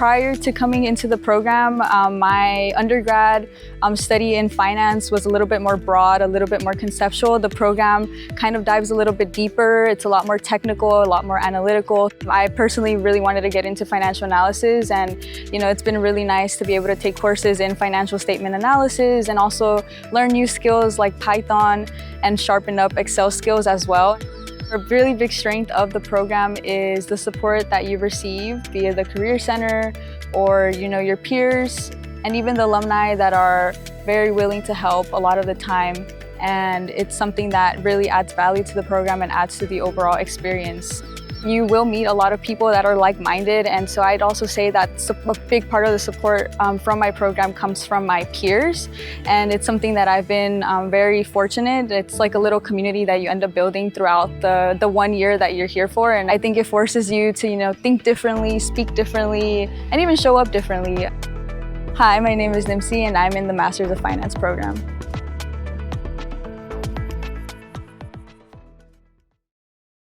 Prior to coming into the program, my undergrad study in finance was a little bit more broad, a little bit more conceptual. The program kind of dives a little bit deeper. It's a lot more technical, a lot more analytical. I personally really wanted to get into financial analysis, and it's been really nice to be able to take courses in financial statement analysis and also learn new skills like Python and sharpen up Excel skills as well. A really big strength of the program is the support that you receive via the Career Center or your peers, and even the alumni that are very willing to help a lot of the time. And it's something that really adds value to the program and adds to the overall experience. You will meet a lot of people that are like-minded, and so I'd also say that a big part of the support from my program comes from my peers, and it's something that I've been very fortunate. It's like a little community that you end up building throughout the 1 year that you're here for, and I think it forces you to think differently, speak differently, and even show up differently. Hi, my name is Nimsy, and I'm in the Masters of Finance program.